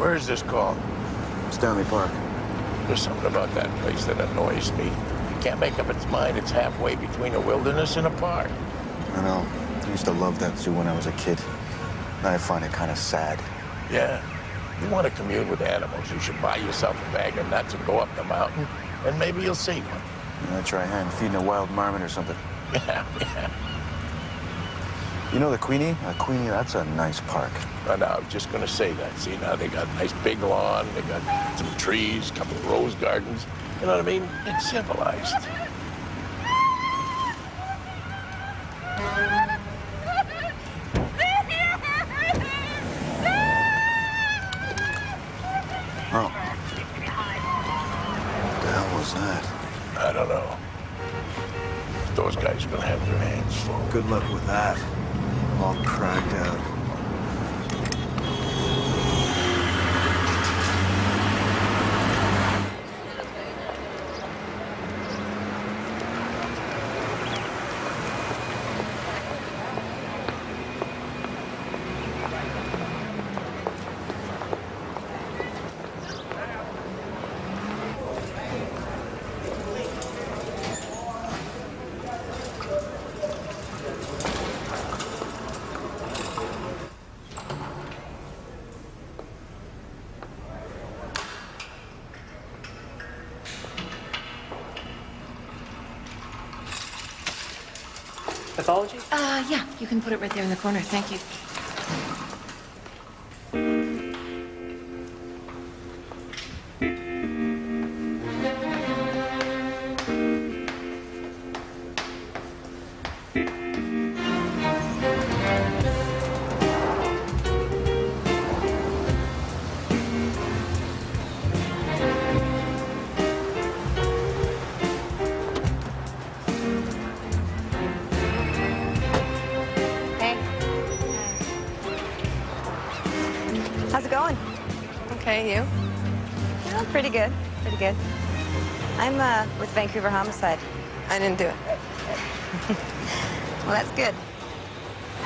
Where is this called? Stanley Park. There's something about that place that annoys me. It can't make up its mind it's halfway between a wilderness and a park. I know. I used to love that zoo when I was a kid. Now I find it kind of sad. Yeah. You want to commune with animals, you should buy yourself a bag of nuts and go up the mountain, and maybe you'll see one. Yeah, try hand feeding a wild marmot or something. Yeah, yeah. You know the Queenie? Queenie, that's a nice park. I know, I was just going to say that. See, now they got a nice big lawn, they got some trees, a couple of rose gardens. You know what I mean? It's civilized. Oh. What the hell was that? I don't know. Those guys are going to have their hands full. Good luck with that. All cracked out. Pathology? Yeah, you can put it right there in the corner. Thank you. How's it going? Okay, you? Yeah, pretty good. Pretty good. I'm with Vancouver Homicide. I didn't do it. Well, that's good.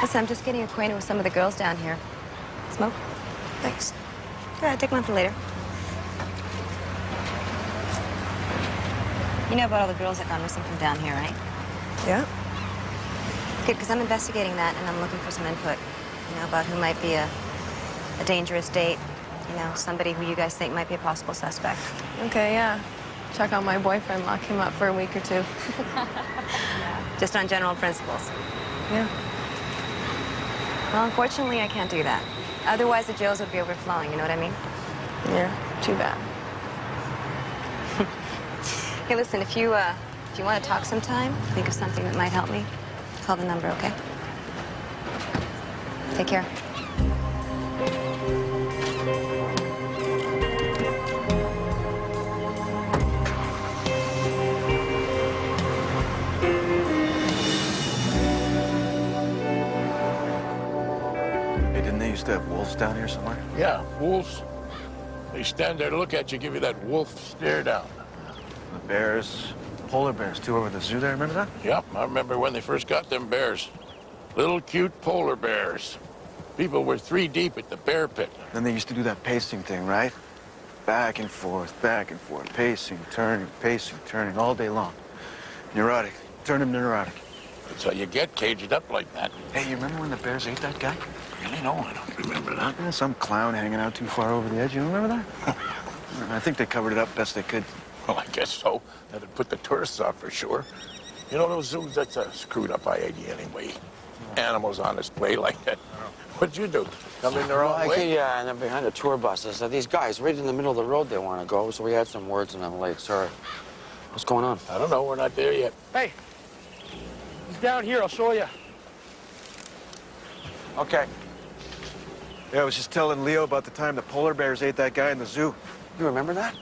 Listen, I'm just getting acquainted with some of the girls down here. Smoke? Thanks. Yeah, take one for later. You know about all the girls that got missing from down here, right? Yeah? Good, because I'm investigating that and I'm looking for some input. You know, about who might be a dangerous date. You know, somebody who you guys think might be a possible suspect. Okay, yeah. Check out my boyfriend, lock him up for a week or two. Just on general principles. Yeah. Well, unfortunately, I can't do that. Otherwise, the jails would be overflowing, you know what I mean? Yeah, too bad. Hey, listen, if you want to talk sometime, think of something that might help me, call the number, okay? Take care. Hey, didn't they used to have wolves down here somewhere? Yeah, wolves. They stand there to look at you, give you that wolf stare down. The bears, polar bears, too, over the zoo there, remember that? Yep, I remember when they first got them bears. Little cute polar bears. People were 3 deep at the bear pit. Then they used to do that pacing thing, right? Back and forth, pacing, turning, all day long. Neurotic. Turn him neurotic. That's how you get caged up like that. Hey, you remember when the bears ate that guy? Really? No, I don't remember that. Yeah, some clown hanging out too far over the edge. You remember that? I think they covered it up best they could. Well, I guess so. That'd put the tourists off for sure. You know, those zoos, that's a screwed up idea anyway. Animals on display like that. What'd you do? Come in the wrong way? Yeah, and then behind the tour buses. These guys right in the middle of the road they want to go, so we had some words and I'm late. Sorry. What's going on? I don't know. We're not there yet. Hey, he's down here. I'll show you. Okay. Yeah, I was just telling Leo about the time the polar bears ate that guy in the zoo. You remember that?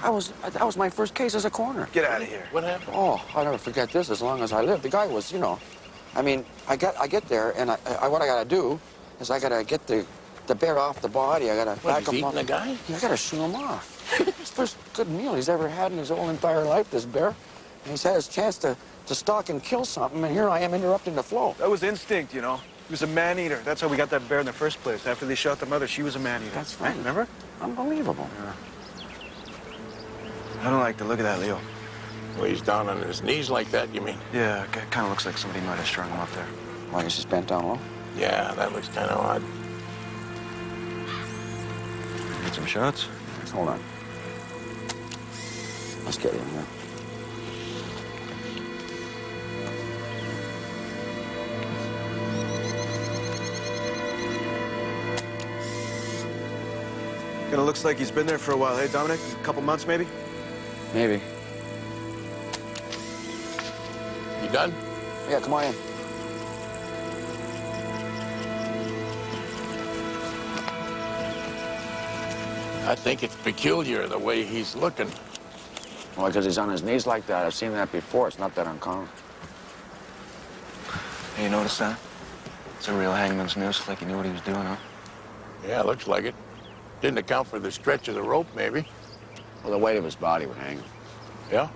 That was my first case as a coroner. Get out of here. What happened? Oh, I'll never forget this as long as I live. The guy was, you know, I mean, I get there, and what I gotta do is I gotta get the bear off the body. I gotta What, back he's him eating up. the guy? Yeah, I gotta shoo him off. It's the first good meal he's ever had in his whole entire life, this bear. And he's had his chance to stalk and kill something, and here I am interrupting the flow. That was instinct, you know. He was a man-eater. That's how we got that bear in the first place. After they shot the mother, she was a man-eater. That's right. right. Remember? Unbelievable. I don't like the look of that, Leo. Well, he's down on his knees like that, you mean? Yeah, it kind of looks like somebody might have strung him up there. Why, he's just bent down low? Yeah, that looks kind of odd. Get some shots? Hold on. Let's get in here. Kinda looks like he's been there for a while, hey, Dominic? A couple months, maybe? Maybe. You done? Yeah, come on in. I think it's peculiar the way he's looking. Well, because he's on his knees like that. I've seen that before. It's not that uncommon. Hey, you notice that? It's a real hangman's noose, like he knew what he was doing, huh? Yeah, looks like it. Didn't account for the stretch of the rope, maybe. Well, the weight of his body would hang him. Yeah?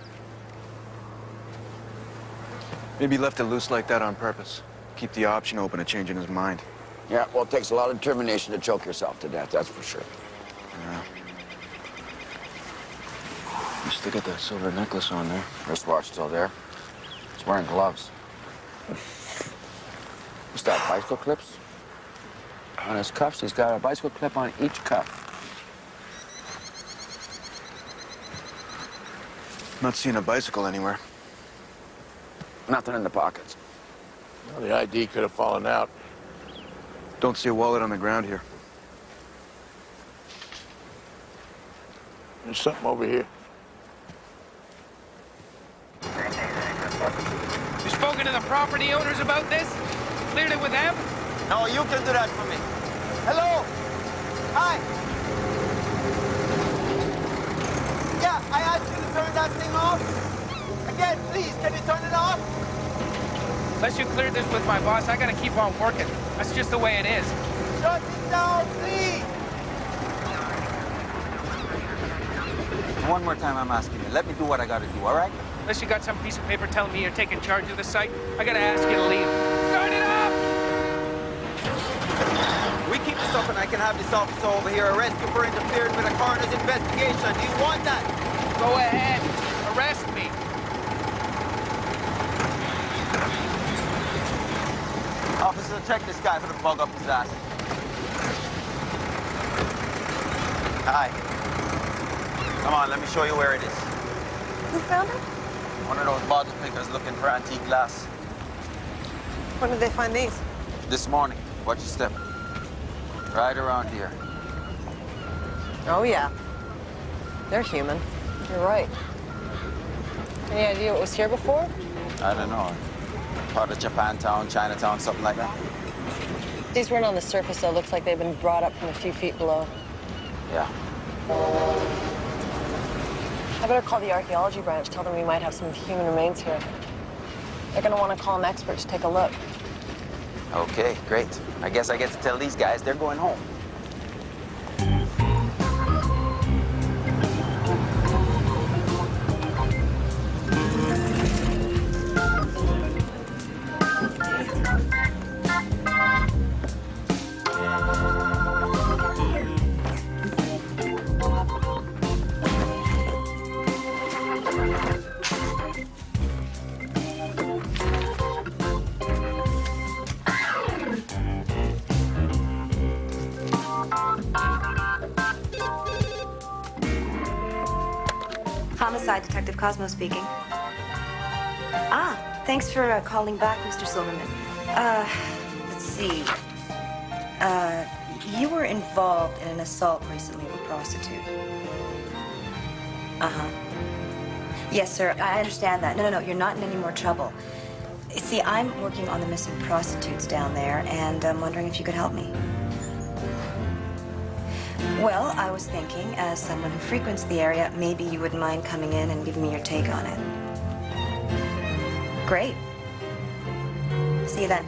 Maybe he left it loose like that on purpose. Keep the option open of changing his mind. Yeah, well, it takes a lot of determination to choke yourself to death, that's for sure. Yeah. You still got that silver necklace on there. Wristwatch still there. He's wearing gloves. What's that, bicycle clips? On his cuffs, he's got a bicycle clip on each cuff. Not seeing a bicycle anywhere. Nothing in the pockets. Well, the ID could have fallen out. Don't see a wallet on the ground here. There's something over here. You spoken to the property owners about this? Cleared it with them? No, you can do that for me. Hello? Hi. Yeah, I asked you to turn that thing off. Again, please, can you turn it off? Unless you cleared this with my boss, I gotta keep on working. That's just the way it is. Shut it down, please. One more time, I'm asking you. Let me do what I gotta do, all right? Unless you got some piece of paper telling me you're taking charge of the site, I gotta ask you to leave. Start it up! We keep this up and I can have this officer over here arrest you for interfering with a coroner's investigation. Do you want that? Go ahead. Arrest me. Officer, check this guy for the bug up his ass. Hi. Come on, let me show you where it is. Who found it? One of those bottle pickers looking for antique glass. When did they find these? This morning. Watch your step. Right around here. Oh, yeah. They're human. You're right. Any idea what was here before? I don't know. Part of Japantown, Chinatown, something like that. These weren't on the surface, though. Looks like they've been brought up from a few feet below. Yeah. I better call the archaeology branch, tell them we might have some human remains here. They're gonna want to call an expert to take a look. Okay, great. I guess I get to tell these guys they're going home. Homicide Detective Cosmo speaking. Ah, thanks for calling back, Mr. Silverman. Let's see. You were involved in an assault recently of a prostitute. Uh-huh. Yes, sir, I understand that. No, you're not in any more trouble. See, I'm working on the missing prostitutes down there, and I'm wondering if you could help me. Well, I was thinking, as someone who frequents the area, maybe you wouldn't mind coming in and giving me your take on it. Great. See you then.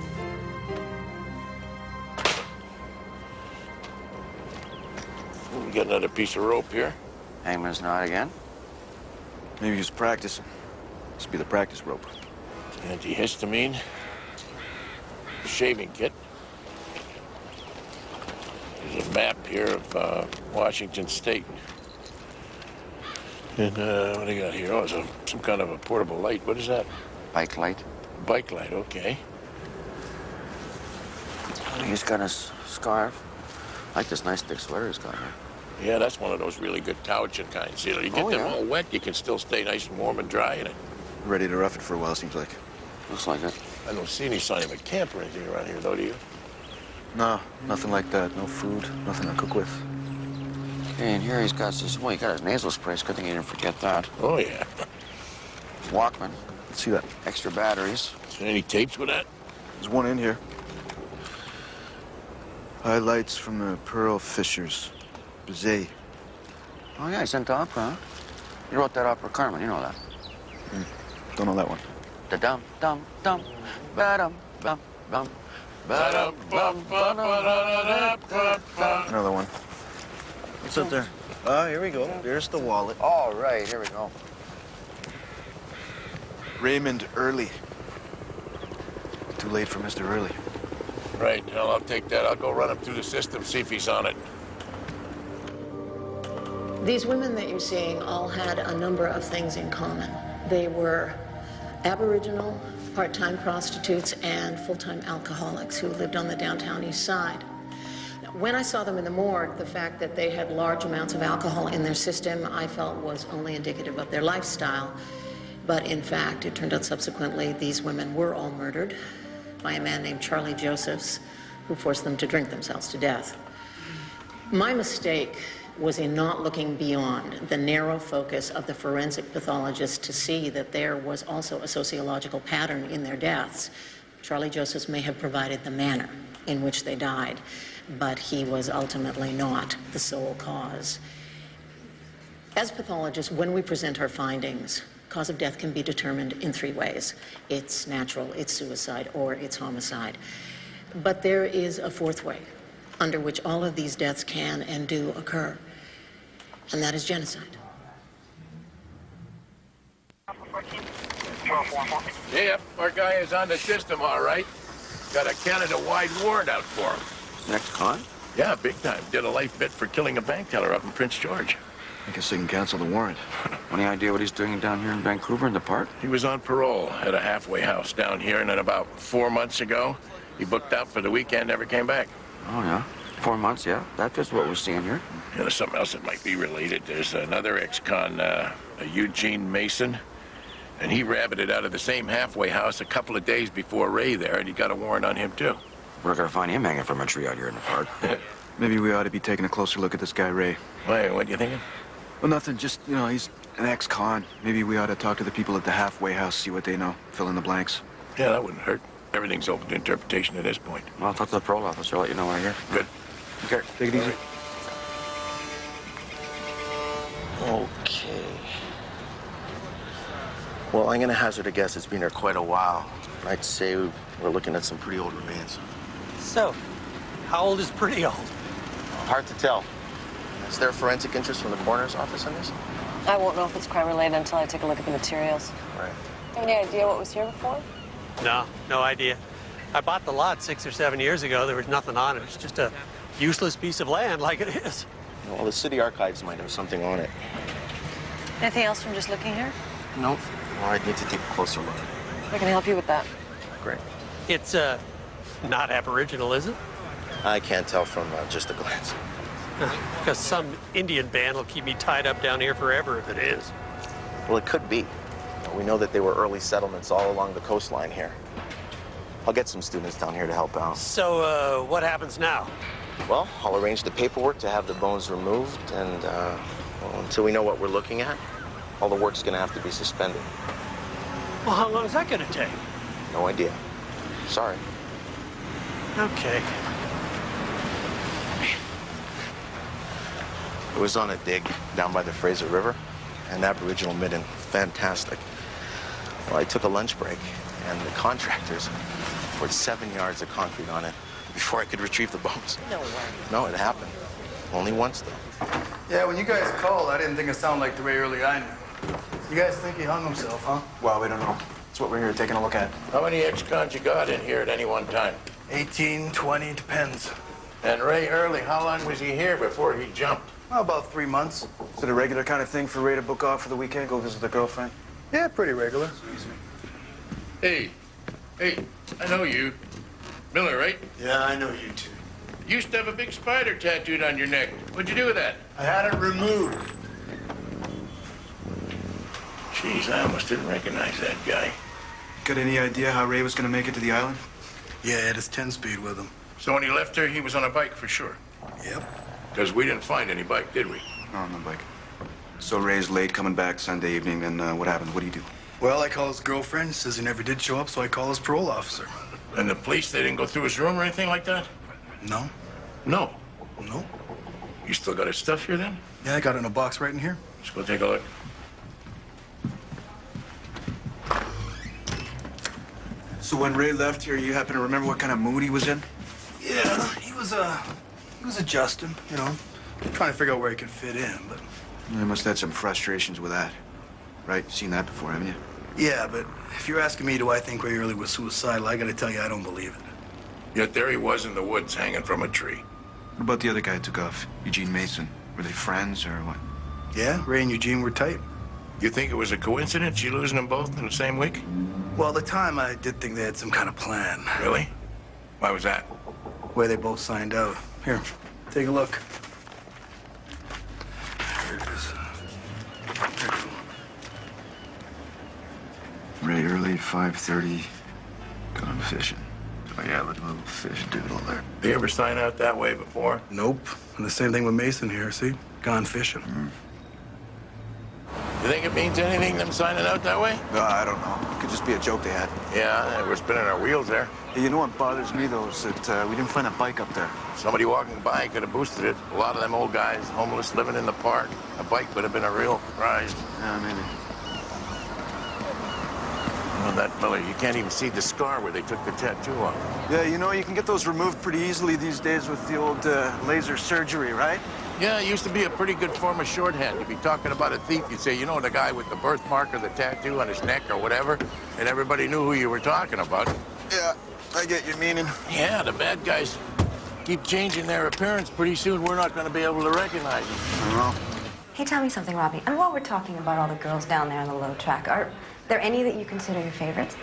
We got another piece of rope here. Hangman's knot again? Maybe he's practicing. This would be the practice rope. Antihistamine. Shaving kit. map here of Washington State. And what do you got here? Oh, it's some kind of a portable light. What is that? Bike light. Bike light, okay. He's got a scarf. I like this nice thick sweater he's got here. Yeah, that's one of those really good touching kinds. You know, you get them all wet, you can still stay nice and warm and dry in it. Ready to rough it for a while, seems like. Looks like it. I don't see any sign of a camp or anything around here, though, do you? No, nothing like that. No food, nothing to cook with. Okay, and here he's got his, well, he got his nasal spray. It's a good thing he didn't forget that. Oh, yeah. Walkman. Let's see that. Extra batteries. Any tapes with that? There's one in here. Highlights from the Pearl Fishers. Bizet. Oh, yeah, he's into opera, huh? He wrote that opera Carmen, you know that. Don't know that one. Da-dum, dum, dum, ba-dum, bum, bum, ba-dum, bum, Another one. What's up there? Oh, here we go. There's the wallet. All right, here we go. Raymond Early. Too late for Mr. Early. Right, well, I'll take that. I'll go run him through the system, see if he's on it. These women that you're seeing all had a number of things in common. They were Aboriginal, part-time prostitutes, and full-time alcoholics who lived on the downtown east side. Now, when I saw them in the morgue, the fact that they had large amounts of alcohol in their system, I felt was only indicative of their lifestyle. But in fact, it turned out subsequently these women were all murdered by a man named Charlie Josephs, who forced them to drink themselves to death. My mistake was in not looking beyond the narrow focus of the forensic pathologist to see that there was also a sociological pattern in their deaths. Charlie Josephs may have provided the manner in which they died, but he was ultimately not the sole cause. As pathologists, when we present our findings, cause of death can be determined in three ways. It's natural, it's suicide, or it's homicide. But there is a fourth way under which all of these deaths can and do occur, and that is genocide. Yep, our guy is on the system, all right. Got a Canada-wide warrant out for him. Next con? Yeah, big time. Did a life bit for killing a bank teller up in Prince George. I guess they can cancel the warrant. Any idea what he's doing down here in Vancouver in the park? He was on parole at a halfway house down here, and then about 4 months ago, he booked out for the weekend, never came back. Oh, yeah. 4 months, yeah. That fits what we're seeing here. You know, something else that might be related. There's another ex-con, a Eugene Mason, and he rabbited out of the same halfway house a couple of days before Ray there, and he got a warrant on him, too. We're not going to find him hanging from a tree out here in the park. Maybe we ought to be taking a closer look at this guy, Ray. Why, what are you thinking? Well, nothing. Just, you know, he's an ex-con. Maybe we ought to talk to the people at the halfway house, see what they know. Fill in the blanks. Yeah, that wouldn't hurt. Everything's open to interpretation at this point. Well, I'll talk to the parole officer. I'll let you know when I hear. Good. Okay. Take it easy. Okay. Well, I'm gonna hazard a guess it's been here quite a while. I'd say we're looking at some pretty old remains. So, how old is pretty old? Hard to tell. Is there a forensic interest from the coroner's office on this? I won't know if it's crime-related until I take a look at the materials. Right. Any idea what was here before? No idea. I bought the lot 6 or 7 years ago. There was nothing on it. It's just a useless piece of land like it is. Well, the city archives might have something on it. Anything else from just looking here? Nope. Well, I'd need to take a closer look. I can help you with that. Great. It's, not Aboriginal, is it? I can't tell from just a glance. Because some Indian band will keep me tied up down here forever if it is. Well, it could be. We know that there were early settlements all along the coastline here. I'll get some students down here to help out. So, what happens now? Well, I'll arrange the paperwork to have the bones removed, and well, until we know what we're looking at, all the work's gonna have to be suspended. Well, how long is that gonna take? No idea. Sorry. Okay. It was on a dig down by the Fraser River, an Aboriginal midden. Fantastic. Well, I took a lunch break, and the contractors poured 7 yards of concrete on it before I could retrieve the bones. No way. No, it happened. Only once, though. Yeah, when you guys called, I didn't think it sounded like the Ray Early I knew. You guys think he hung himself, huh? Well, we don't know. That's what we're here taking a look at. How many ex-cons you got in here at any one time? 18, 20, depends. And Ray Early, how long was he here before he jumped? Well, about 3 months. Is it a regular kind of thing for Ray to book off for the weekend, go visit the girlfriend? Yeah, pretty regular. Hey, I know you. Miller, right? Yeah, I know you two. You used to have a big spider tattooed on your neck. What'd you do with that? I had it removed. Jeez, I almost didn't recognize that guy. Got any idea how Ray was gonna make it to the island? Yeah, he had his 10-speed with him. So when he left there, he was on a bike for sure. Yep. Because we didn't find any bike, did we? No, no bike. So Ray's late coming back Sunday evening, then what happened? What do you do? Well, I call his girlfriend, says he never did show up, so I call his parole officer. And the police, they didn't go through his room or anything like that? No. No. No. You still got his stuff here then? Yeah, I got it in a box right in here. Let's go take a look. So when Ray left here, you happen to remember what kind of mood he was in? Yeah, he was adjusting, you know, trying to figure out where he could fit in, but... You must have had some frustrations with that, right? Seen that before, haven't you? Yeah, but if you're asking me, do I think Ray Early was suicidal, I gotta tell you, I don't believe it. Yet there he was in the woods hanging from a tree. What about the other guy who took off, Eugene Mason? Were they friends or what? Yeah, Ray and Eugene were tight. You think it was a coincidence, you losing them both in the same week? Well, at the time, I did think they had some kind of plan. Really? Why was that? Where they both signed out. Here, take a look. Here it is. Ray Early, 5:30, gone fishing. Oh yeah, look, little fish doodle there. They ever sign out that way before? Nope. And the same thing with Mason here, see? Gone fishing. You think it means anything, them signing out that way? I don't know. It could just be a joke they had. Yeah, we're spinning our wheels there. Hey, you know what bothers me, though, is that we didn't find a bike up there. Somebody walking by could have boosted it. A lot of them old guys, homeless, living in the park. A bike would have been a real prize. Yeah, maybe. Well, that fella, you can't even see the scar where they took the tattoo off. Yeah, you know, you can get those removed pretty easily these days with the old laser surgery, right? Yeah, it used to be a pretty good form of shorthand. You'd be talking about a thief, you'd say, you know, the guy with the birthmark or the tattoo on his neck or whatever, and everybody knew who you were talking about. Yeah, I get your meaning. Yeah, the bad guys keep changing their appearance. Pretty soon, we're not going to be able to recognize them. I don't know. Hey, tell me something, Robbie. And while we're talking about all the girls down there on the low track, are there any that you consider your favorites?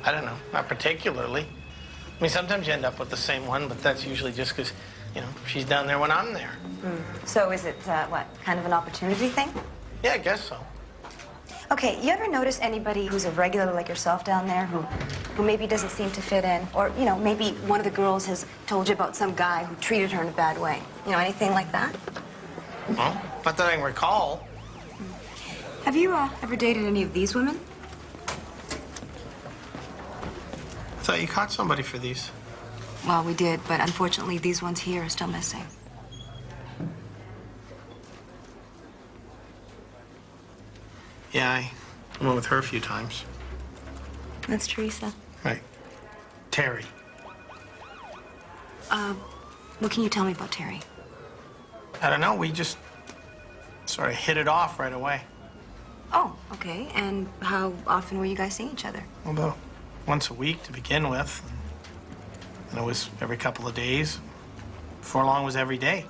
I don't know, not particularly. I mean, sometimes you end up with the same one, but that's usually just because, you know, she's down there when I'm there. So is it, what, kind of an opportunity thing? Yeah, I guess so. Okay, you ever notice anybody who's a regular like yourself down there who maybe doesn't seem to fit in? Or, you know, maybe one of the girls has told you about some guy who treated her in a bad way. You know, anything like that? Well, not that I can recall. Have you ever dated any of these women? I thought you caught somebody for these. Well, we did, but unfortunately these ones here are still missing. Yeah, I went with her a few times. That's Teresa. Right. Terry. What can you tell me about Terry? I don't know, we just sort of hit it off right away. Oh, okay. And how often were you guys seeing each other? Well, about once a week to begin with. And it was every couple of days. Before long was every day.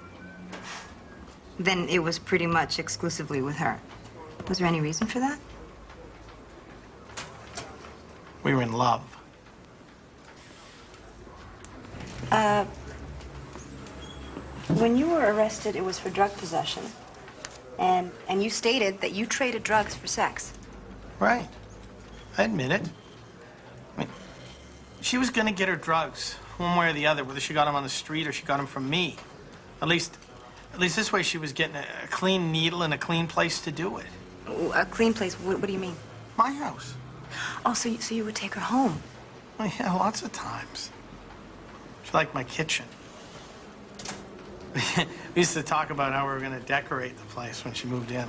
Then it was pretty much exclusively with her. Was there any reason for that? We were in love. When you were arrested, it was for drug possession. And you stated that you traded drugs for sex. Right. I admit it. I mean, she was gonna get her drugs, one way or the other, whether she got them on the street or she got them from me. At least this way she was getting a clean needle and a clean place to do it. A clean place? What do you mean? My house. Oh, so you would take her home? Well, yeah, lots of times. She liked my kitchen. We used to talk about how we were gonna decorate the place when she moved in.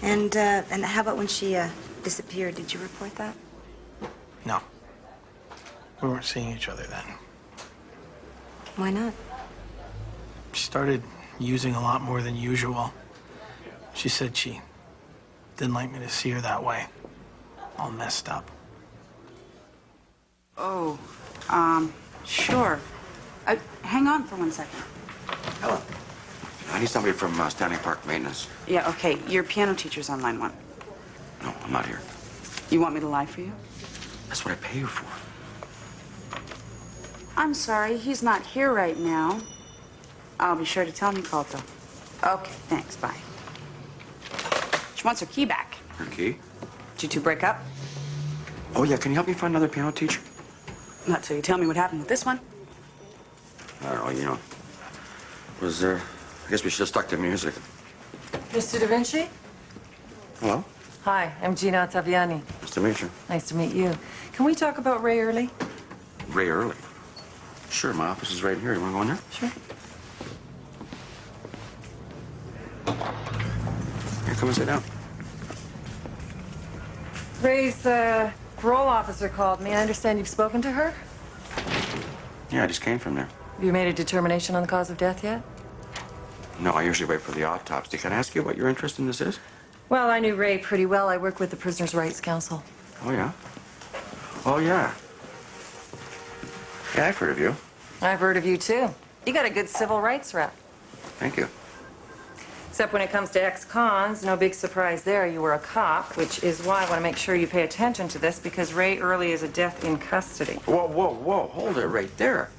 And how about when she disappeared? Did you report that? No. We weren't seeing each other then. Why not? She started using a lot more than usual. She said she didn't like me to see her that way. All messed up. Oh, sure. Hang on for 1 second. Helen, I need somebody from Stanley Park Maintenance. Yeah, okay. Your piano teacher's on line 1. No, I'm not here. You want me to lie for you? That's what I pay you for. I'm sorry, he's not here right now. I'll be sure to tell him you called, though. Okay, thanks. Bye. She wants her key back. Her key? Did you two break up? Oh, yeah, can you help me find another piano teacher? Not till you tell me what happened with this one. I don't know, you know. Was there... I guess we should have stuck to music. Mr. Da Vinci? Hello? Hi, I'm Gina Ottaviani. Nice to meet you. Nice to meet you. Can we talk about Ray Early? Ray Early. Sure, my office is right here. You want to go in there? Sure. Here, come and sit down. Ray's parole officer called me. I understand you've spoken to her? Yeah, I just came from there. Have you made a determination on the cause of death yet? No, I usually wait for the autopsy. Can I ask you what your interest in this is? Well, I knew Ray pretty well. I work with the Prisoners' Rights Council. Oh, yeah? Oh, yeah. Yeah, I've heard of you. I've heard of you, too. You got a good civil rights rep. Thank you. Except when it comes to ex-cons, no big surprise there. You were a cop, which is why I want to make sure you pay attention to this, because Ray Early is a death in custody. Whoa, whoa, whoa. Hold it right there.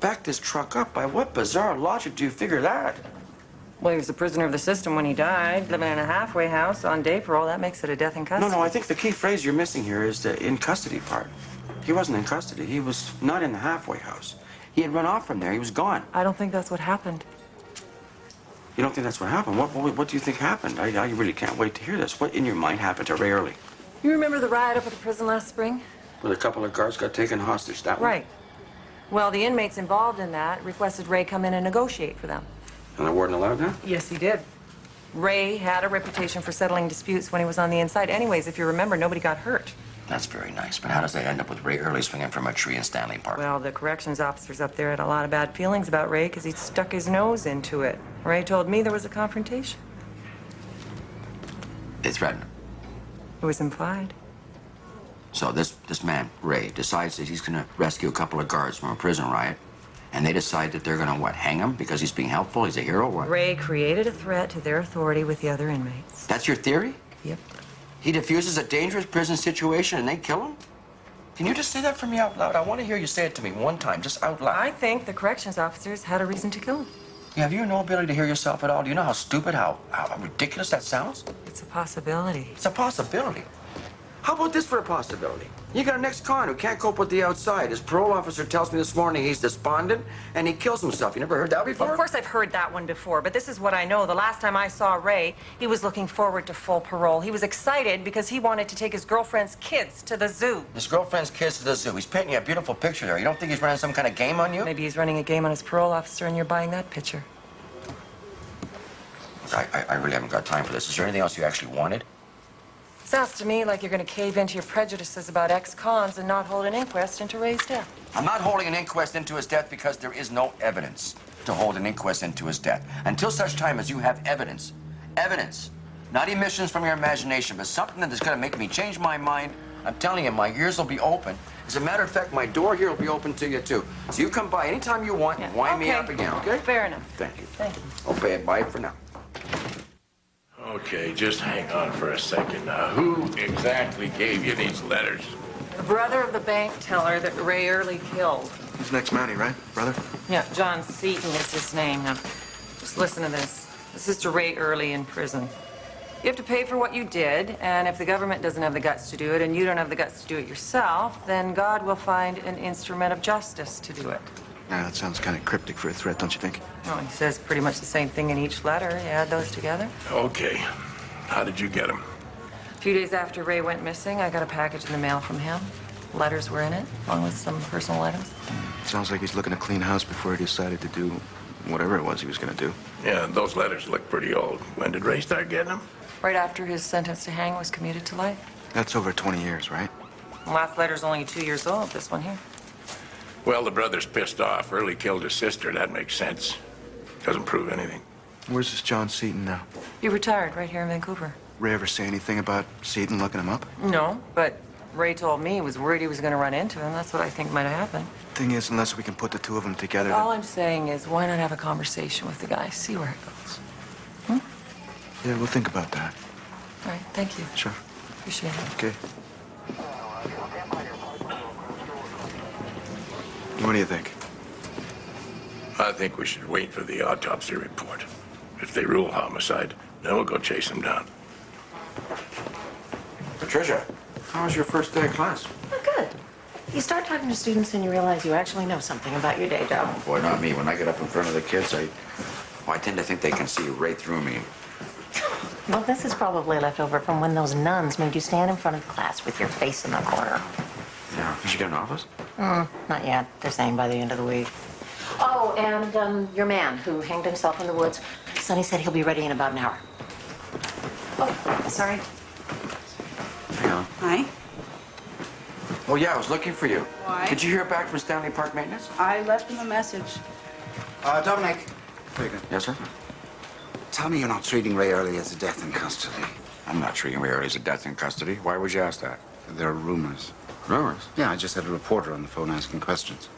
Back this truck up. By what bizarre logic do you figure that? Well, he was a prisoner of the system when he died, living in a halfway house on day parole. That makes it a death in custody. No, I think the key phrase you're missing here is the in custody part. He wasn't in custody. He was not in the halfway house. He had run off from there. He was gone. I don't think that's what happened. You don't think that's what happened? What do you think happened? I really can't wait to hear this. What in your mind happened to Ray Early? You remember the riot up at the prison last spring? Where a couple of guards got taken hostage, that one? Right. Well, the inmates involved in that requested Ray come in and negotiate for them. And the warden allowed that? Yes, he did. Ray had a reputation for settling disputes when he was on the inside. Anyways, if you remember, nobody got hurt. That's very nice, but how does that end up with Ray Early swinging from a tree in Stanley Park? Well, the corrections officers up there had a lot of bad feelings about Ray because he'd stuck his nose into it. Ray told me there was a confrontation. They threatened him. It was implied. So this man, Ray, decides that he's gonna rescue a couple of guards from a prison riot, and they decide that they're gonna, what, hang him because he's being helpful? He's a hero, what? Ray created a threat to their authority with the other inmates. That's your theory? Yep. He diffuses a dangerous prison situation and they kill him? Can you just say that for me out loud? I want to hear you say it to me one time, just out loud. I think the corrections officers had a reason to kill him. Yeah, have you no ability to hear yourself at all? Do you know how stupid, how ridiculous that sounds? It's a possibility. It's a possibility. How about this for a possibility? You got an ex-con who can't cope with the outside. His parole officer tells me this morning he's despondent and he kills himself. You never heard that before? Of course I've heard that one before, but this is what I know. The last time I saw Ray, he was looking forward to full parole. He was excited because he wanted to take his girlfriend's kids to the zoo. His girlfriend's kids to the zoo. He's painting a beautiful picture there. You don't think he's running some kind of game on you? Maybe he's running a game on his parole officer and you're buying that picture. I really haven't got time for this. Is there anything else you actually wanted? Sounds to me like you're going to cave into your prejudices about ex-cons and not hold an inquest into Ray's death. I'm not holding an inquest into his death because there is no evidence to hold an inquest into his death. Until such time as you have evidence. Evidence. Not emissions from your imagination, but something that is going to make me change my mind. I'm telling you, my ears will be open. As a matter of fact, my door here will be open to you, too. So you come by anytime you want and wind me up again, okay? Fair enough. Thank you. Thank you. Okay, bye for now. Okay, just hang on for a second. Now, who exactly gave you these letters? The brother of the bank teller that Ray Early killed. He's next Mountie, right, brother? Yeah, John Seaton is his name. Now, just listen to this. This is to Ray Early in prison. You have to pay for what you did, and if the government doesn't have the guts to do it, and you don't have the guts to do it yourself, then God will find an instrument of justice to do it. Yeah, that sounds kind of cryptic for a threat, don't you think? Well, he says pretty much the same thing in each letter. You add those together. Okay. How did you get them? A few days after Ray went missing, I got a package in the mail from him. Letters were in it, along with some personal items. Sounds like he's looking to clean house before he decided to do whatever it was he was going to do. Yeah, those letters look pretty old. When did Ray start getting them? Right after his sentence to hang was commuted to life. That's over 20 years, right? The last letter's only 2 years old, this one here. Well, the brother's pissed off. Early killed his sister. That makes sense. Doesn't prove anything. Where's this John Seaton now? He retired right here in Vancouver. Ray ever say anything about Seaton looking him up? No, but Ray told me he was worried he was going to run into him. That's what I think might have happened. Thing is, unless we can put the two of them together... All I'm saying is, why not have a conversation with the guy, see where it goes? Yeah, we'll think about that. All right, thank you. Sure. Appreciate it. Okay. What do you think? I think we should wait for the autopsy report. If they rule homicide, then we'll go chase them down. Patricia, how was your first day of class? Oh, good. You start talking to students and you realize you actually know something about your day job. Oh, boy, not me. When I get up in front of the kids, I tend to think they can see right through me. Well, this is probably left over from when those nuns made you stand in front of the class with your face in the corner. Yeah. Did you get an office? Not yet. They're saying by the end of the week. Oh, and your man who hanged himself in the woods. Sonny said he'll be ready in about an hour. Oh, sorry. Hang on. Hi. Oh, yeah, I was looking for you. Why? Did you hear back from Stanley Park Maintenance? I left him a message. Dominic. Yes, sir? Tell me you're not treating Ray Early as a death in custody. I'm not treating Ray Early as a death in custody. Why would you ask that? There are rumors. Rumors? Yeah, I just had a reporter on the phone asking questions.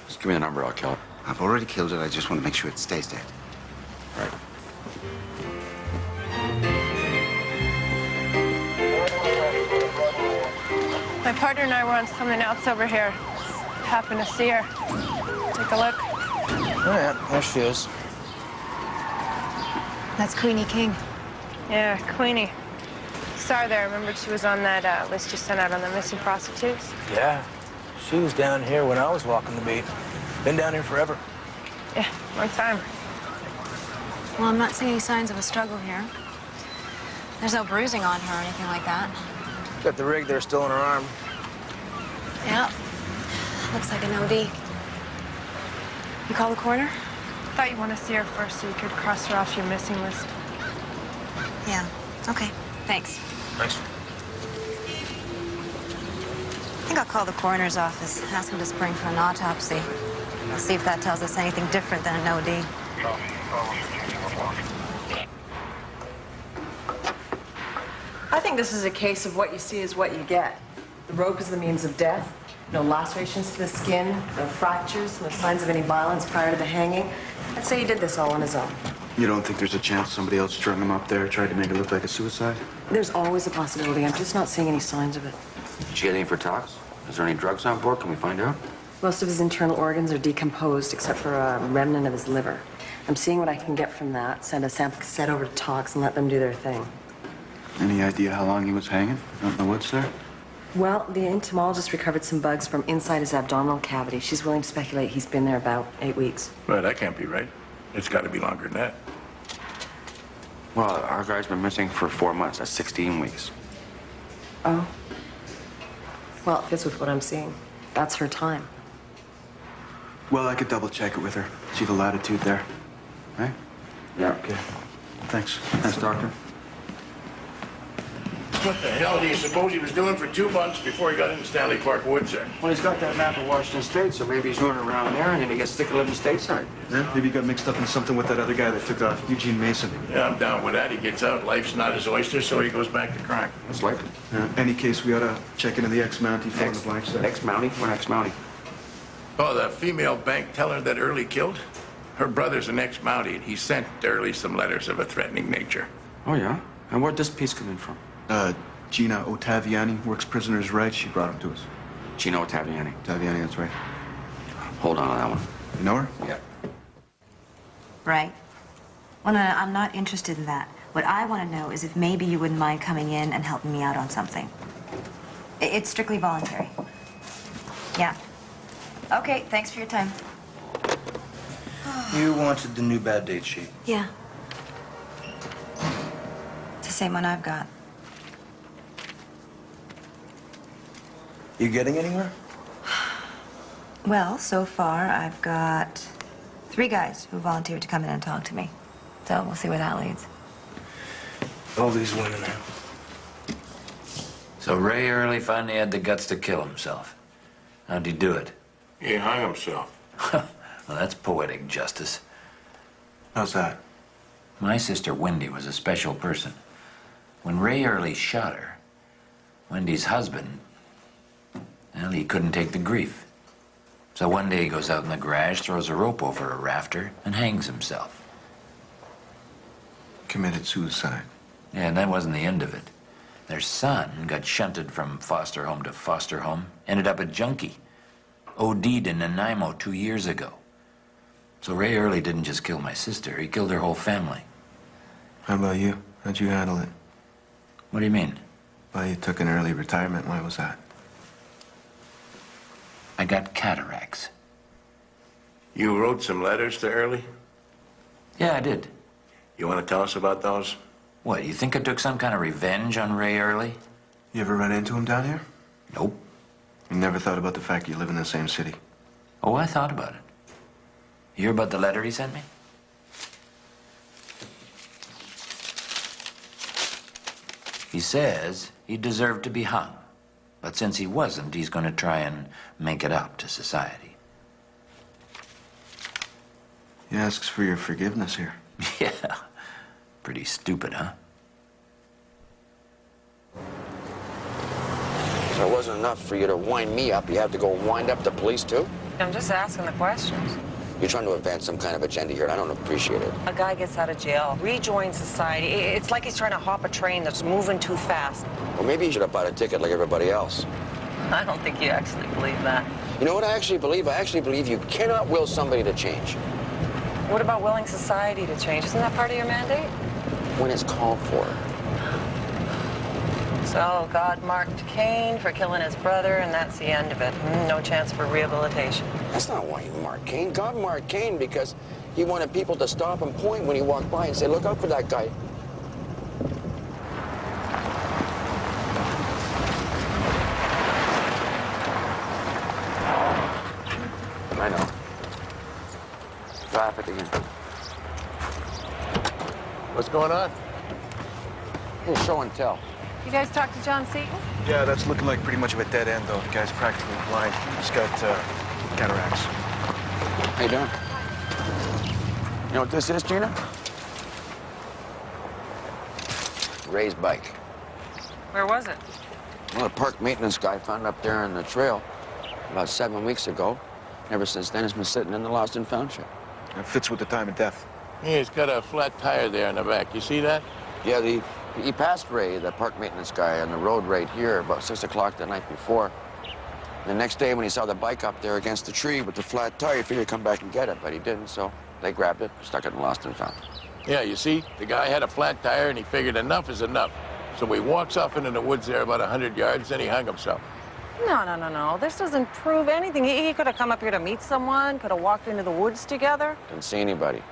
Just give me the number, I'll kill it. I've already killed it. I just want to make sure it stays dead. Right. My partner and I were on something else over here. Happened to see her. Take a look. Oh, yeah, there she is. That's Queenie King. Yeah, Queenie. Saw her there. Remembered she was on that list you sent out on the missing prostitutes? Yeah. She was down here when I was walking the beat. Been down here forever. Yeah, long time. Well, I'm not seeing any signs of a struggle here. There's no bruising on her or anything like that. Got the rig there still in her arm. Yeah. Looks like an OD. You call the coroner? Thought you'd want to see her first so you could cross her off your missing list. Yeah. Okay. Thanks. Thanks. I think I'll call the coroner's office, ask him to spring for an autopsy. We'll see if that tells us anything different than an OD. I think this is a case of what you see is what you get. The rope is the means of death. No lacerations to the skin, no fractures, no signs of any violence prior to the hanging. I'd say he did this all on his own. You don't think there's a chance somebody else strung him up there, tried to make it look like a suicide? There's always a possibility. I'm just not seeing any signs of it. Did you get any for tox? Is there any drugs on board? Can we find out? Most of his internal organs are decomposed, except for a remnant of his liver. I'm seeing what I can get from that, send a sample cassette over to Tox and let them do their thing. Any idea how long he was hanging out in the woods there? Well, the entomologist recovered some bugs from inside his abdominal cavity. She's willing to speculate he's been there about 8 weeks. Well, that can't be right. It's got to be longer than that. Well, our guy's been missing for 4 months. That's 16 weeks. Oh. Well, it fits with what I'm seeing. That's her time. Well, I could double check it with her. See the latitude there, right? Yeah. Okay. Thanks. Thanks, Doctor. What the hell do you suppose he was doing for 2 months before he got into Stanley Park Woods there? Well, he's got that map of Washington State, so maybe he's running around there and then he gets sick of living stateside. Yeah, maybe he got mixed up in something with that other guy that took off, Eugene Mason. Yeah, I'm down with that. He gets out, life's not his oyster, so he goes back to crime. That's likely. Any case, we ought to check into the ex-Mountie fill in the blanks there. Ex-Mountie? What ex-Mountie? Oh, the female bank teller that Early killed? Her brother's an ex-Mountie, and he sent Early some letters of a threatening nature. Oh, yeah? And where'd this piece come in from? Gina Ottaviani works prisoners' rights. She brought him to us. Gina Ottaviani. Ottaviani, that's right. Hold on to that one. You know her? Yeah. Right. Well, no, I'm not interested in that. What I want to know is if maybe you wouldn't mind coming in and helping me out on something. It's strictly voluntary. Yeah. Okay, thanks for your time. You wanted the new bad date sheet. Yeah. It's the same one I've got. You getting anywhere? Well, so far, I've got 3 guys who volunteered to come in and talk to me. So we'll see where that leads. All these women now. So Ray Early finally had the guts to kill himself. How'd he do it? He hung himself. Well, that's poetic justice. How's that? My sister Wendy was a special person. When Ray Early shot her, Wendy's husband, well, he couldn't take the grief. So one day he goes out in the garage, throws a rope over a rafter, and hangs himself. Committed suicide. Yeah, and that wasn't the end of it. Their son got shunted from foster home to foster home, ended up a junkie. OD'd in Nanaimo 2 years ago. So Ray Early didn't just kill my sister, he killed her whole family. How about you? How'd you handle it? What do you mean? Well, you took an early retirement. Why was that? I got cataracts. You wrote some letters to Early? Yeah, I did. You want to tell us about those? What, you think I took some kind of revenge on Ray Early? You ever run into him down here? Nope. You never thought about the fact you live in the same city? Oh, I thought about it. You hear about the letter he sent me? He says he deserved to be hung. But since he wasn't, he's going to try and make it up to society. He asks for your forgiveness here. Yeah. Pretty stupid, huh? So it wasn't enough for you to wind me up. You have to go wind up the police, too? I'm just asking the questions. You're trying to advance some kind of agenda here, and I don't appreciate it. A guy gets out of jail, rejoins society. It's like he's trying to hop a train that's moving too fast. Well, maybe you should have bought a ticket like everybody else. I don't think you actually believe that. You know what I actually believe? I actually believe you cannot will somebody to change. What about willing society to change? Isn't that part of your mandate? When it's called for. So God marked Cain for killing his brother, and that's the end of it. No chance for rehabilitation. That's not why he marked Cain. God marked Cain because he wanted people to stop and point when he walked by and say, look out for that guy. I know. Traffic again. What's going on? Hey, show and tell. You guys talked to John Seaton? Yeah, that's looking like pretty much of a dead end, though. The guy's practically blind. He's got cataracts. How you doing? You know what this is, Gina? Ray's bike. Where was it? Well, the park maintenance guy found it up there in the trail about 7 weeks ago. Ever since then, it's been sitting in the lost and found shed. It fits with the time of death. Yeah, he's got a flat tire there in the back. You see that? Yeah, he passed Ray, the park maintenance guy, on the road right here about 6 o'clock the night before. The next day, when he saw the bike up there against the tree with the flat tire, he figured he'd come back and get it, but he didn't, so they grabbed it, stuck it in lost and found. Yeah, you see? The guy had a flat tire, and he figured enough is enough. So he walks off into the woods there about 100 yards, then he hung himself. No. This doesn't prove anything. He could have come up here to meet someone, could have walked into the woods together. Didn't see anybody,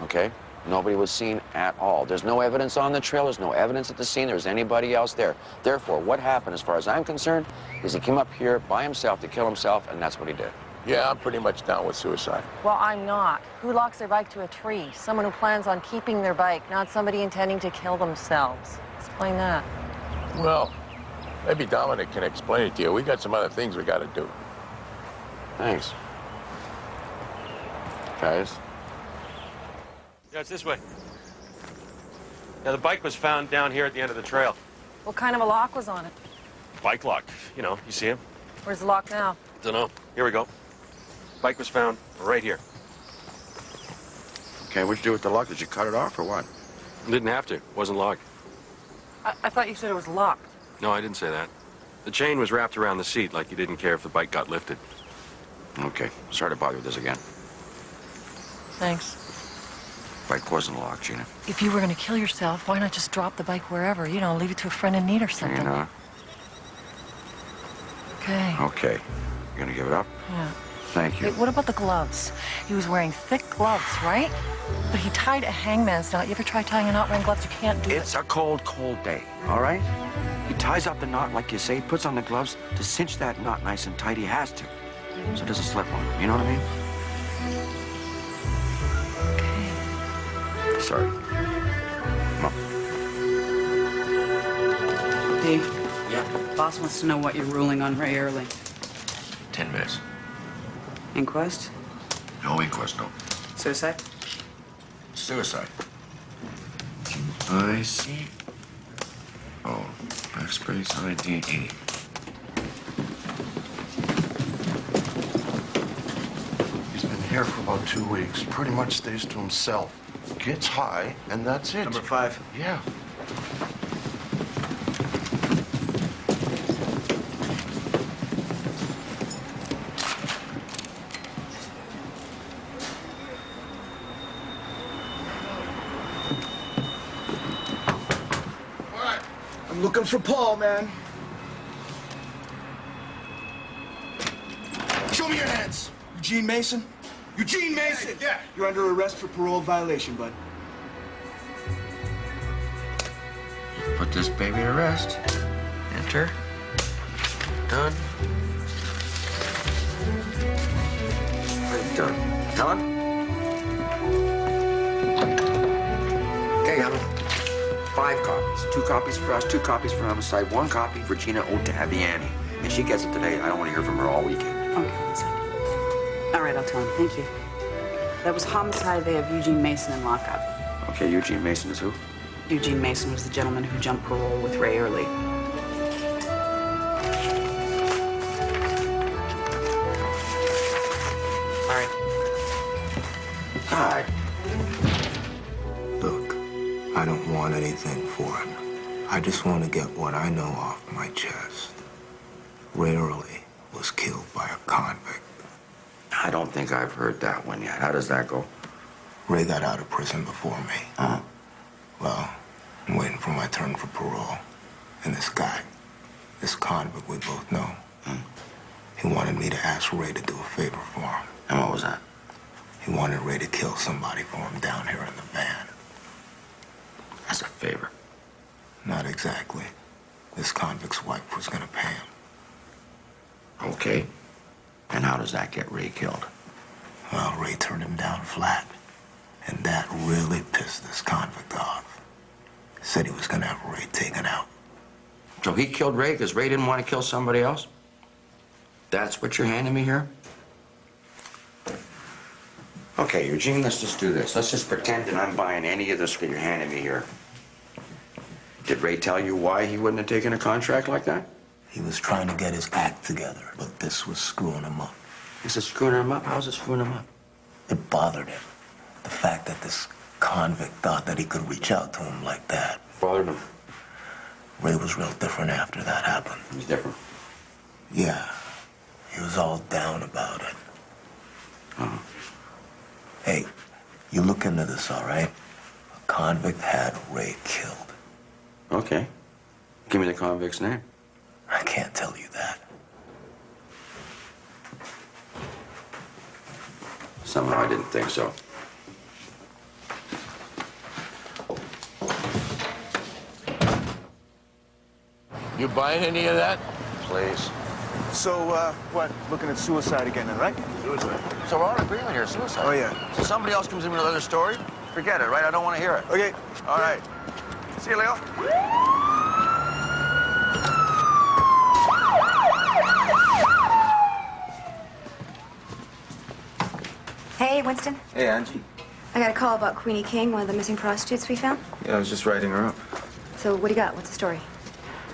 okay? Nobody was seen at all. There's no evidence on the trail. There's no evidence at the scene. There's anybody else there. Therefore, what happened, as far as I'm concerned, is he came up here by himself to kill himself, and that's what he did. Yeah, I'm pretty much down with suicide. Well, I'm not. Who locks their bike to a tree? Someone who plans on keeping their bike, not somebody intending to kill themselves. Explain that. Well, maybe Dominic can explain it to you. We got some other things we got to do. Thanks. Guys? Yeah, it's this way. Now, the bike was found down here at the end of the trail. What kind of a lock was on it? Bike lock. You know, you see him? Where's the lock now? Dunno. Here we go. Bike was found right here. Okay, what'd you do with the lock? Did you cut it off or what? Didn't have to. Wasn't locked. I thought you said it was locked. No, I didn't say that. The chain was wrapped around the seat like you didn't care if the bike got lifted. Okay, sorry to bother you with this again. Thanks. Bike wasn't locked, Gina. If you were going to kill yourself, why not just drop the bike wherever? You know, leave it to a friend in need or something. Gina. Okay. Okay. You gonna give it up? Yeah. Thank you. Hey, what about the gloves? He was wearing thick gloves, right? But he tied a hangman's knot. You ever try tying a knot wearing gloves? You can't do it. It's a cold, cold day, all right? He ties up the knot like you say, puts on the gloves to cinch that knot nice and tight. He has to, so it doesn't slip on him. You know what I mean? Okay. Sorry. Come on. Dave. Yeah? Boss wants to know what you're ruling on Ray Early. 10 minutes. Inquest? No inquest, no. Suicide? Suicide. I see. Oh, backspace 1980. Here for about 2 weeks. Pretty much stays to himself. Gets high, and that's it. Number 5. Yeah. I'm looking for Paul, man. Show me your hands. Eugene Mason? Eugene Mason! Yeah. You're under arrest for parole violation, bud. Put this baby to rest. Enter. Done. Done. Helen? Okay, Helen. 5 copies. 2 copies for us, 2 copies for homicide, 1 copy Regina owed to Abby Annie. And she gets it today. I don't want to hear from her all weekend. Okay, one second. All right, I'll tell him. Thank you. That was homicide. They have Eugene Mason in lockup. Okay, Eugene Mason is who? Eugene Mason was the gentleman who jumped parole with Ray Early. Sorry. God. Look, I don't want anything for him. I just want to get what I know off my chest. Ray Early was killed by a convict. I don't think I've heard that one yet. How does that go? Ray got out of prison before me. Uh-huh. Well, I'm waiting for my turn for parole. And this guy, this convict we both know, he wanted me to ask Ray to do a favor for him. And what was that? He wanted Ray to kill somebody for him down here in the van. As a favor? Not exactly. This convict's wife was gonna pay him. Okay. And how does that get Ray killed? Well, Ray turned him down flat. And that really pissed this convict off. Said he was gonna have Ray taken out. So he killed Ray because Ray didn't want to kill somebody else? That's what you're handing me here? Okay, Eugene, let's just do this. Let's just pretend that I'm buying any of this that you're handing me here. Did Ray tell you why he wouldn't have taken a contract like that? He was trying to get his act together, but this was screwing him up. Is it screwing him up? How's it screwing him up? It bothered him. The fact that this convict thought that he could reach out to him like that. Bothered him. Ray was real different after that happened. He's different. Yeah. He was all down about it. Uh-huh. Hey, you look into this, all right? A convict had Ray killed. Okay. Give me the convict's name. I can't tell you that. Somehow I didn't think so. You buying any of that? Please. So, what? Looking at suicide again, then, right? Suicide. So we're all in agreement here, suicide. Oh, yeah. So somebody else comes in with another story? Forget it, right? I don't want to hear it. Okay. All right. See you, Leo. Hey, Winston. Hey, Angie. I got a call about Queenie King, one of the missing prostitutes we found. Yeah, I was just writing her up. So what do you got? What's the story?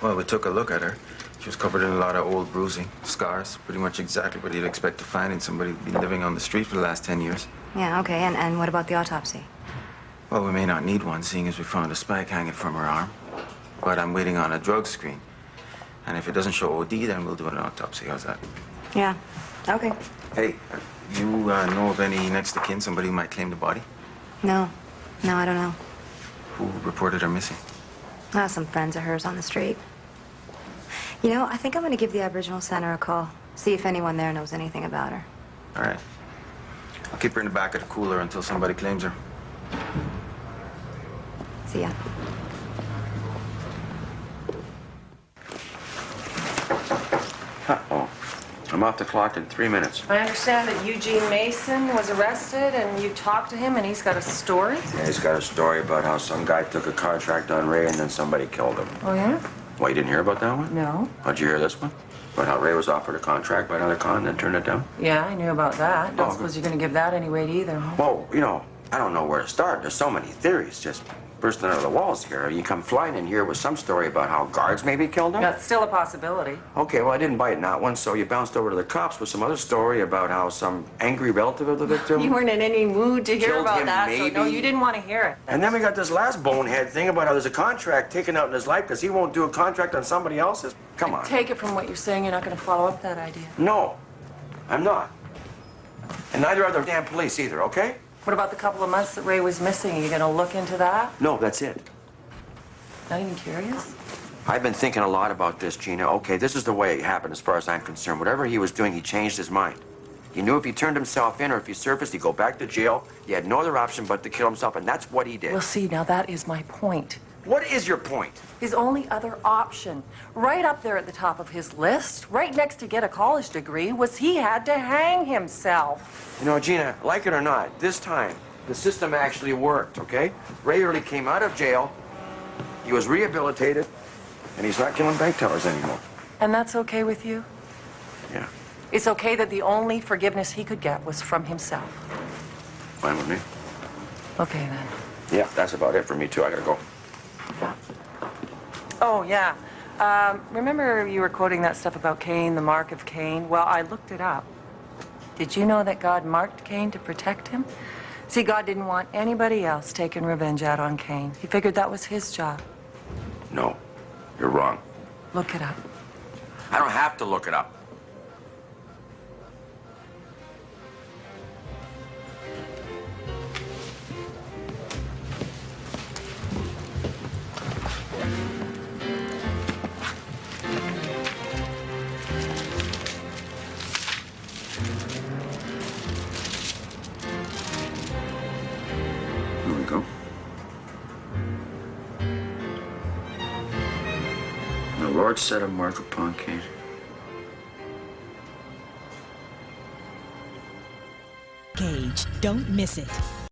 Well, we took a look at her. She was covered in a lot of old bruising, scars, pretty much exactly what you'd expect to find in somebody who'd been living on the street for the last 10 years. Yeah, okay. And what about the autopsy? Well, we may not need one, seeing as we found a spike hanging from her arm. But I'm waiting on a drug screen. And if it doesn't show OD, then we'll do an autopsy. How's that? Yeah. Okay. Hey, you know of any next of kin, somebody who might claim the body? No. No, I don't know. Who reported her missing? Some friends of hers on the street. You know, I think I'm going to give the Aboriginal Center a call. See if anyone there knows anything about her. All right. I'll keep her in the back of the cooler until somebody claims her. See ya. Uh-oh. I'm off the clock in 3 minutes. I understand that Eugene Mason was arrested and you talked to him and he's got a story? Yeah, he's got a story about how some guy took a contract on Ray and then somebody killed him. Oh, yeah? Well, you didn't hear about that one? No. How'd you hear this one? About how Ray was offered a contract by another con and then turned it down? Yeah, I knew about that. Don't Oh, suppose you're going to give that any weight either, huh? Well, you know, I don't know where to start. There's so many theories just bursting out of the walls here. You come flying in here with some story about how guards maybe killed him? That's still a possibility. Okay, well, I didn't bite in that one, so you bounced over to the cops with some other story about how some angry relative of the victim... You weren't in any mood to hear Killed about him, that, so no, maybe. you didn't want to hear it. And then we got this last bonehead thing about how there's a contract taken out in his life because he won't do a contract on somebody else's. Come on. Take it from what you're saying, you're not going to follow up that idea. No, I'm not. And neither are the damn police either, okay? What about the couple of months that Ray was missing? Are you going to look into that? No, that's it. Not even curious? I've been thinking a lot about this, Gina. Okay, this is the way it happened as far as I'm concerned. Whatever he was doing, he changed his mind. He knew if he turned himself in or if he surfaced, he'd go back to jail. He had no other option but to kill himself, and that's what he did. Well, see, now that is my point. What is your point? His only other option, right up there at the top of his list, right next to get a college degree, was he had to hang himself. You know, Gina, like it or not, this time, the system actually worked, okay? Ray Early came out of jail, he was rehabilitated, and he's not killing bank tellers anymore. And that's okay with you? Yeah, It's okay that the only forgiveness he could get was from himself. fine with me. Okay, then. Yeah, that's about it for me, too. I gotta go. Oh, yeah. Remember you were quoting that stuff about Cain, the mark of Cain? Well, I looked it up. Did you know that God marked Cain to protect him? See, God didn't want anybody else taking revenge out on Cain. He figured that was his job. No, you're wrong. Look it up. I don't have to look it up. There we go. The Lord set a mark upon Cain. Cage. Don't miss it.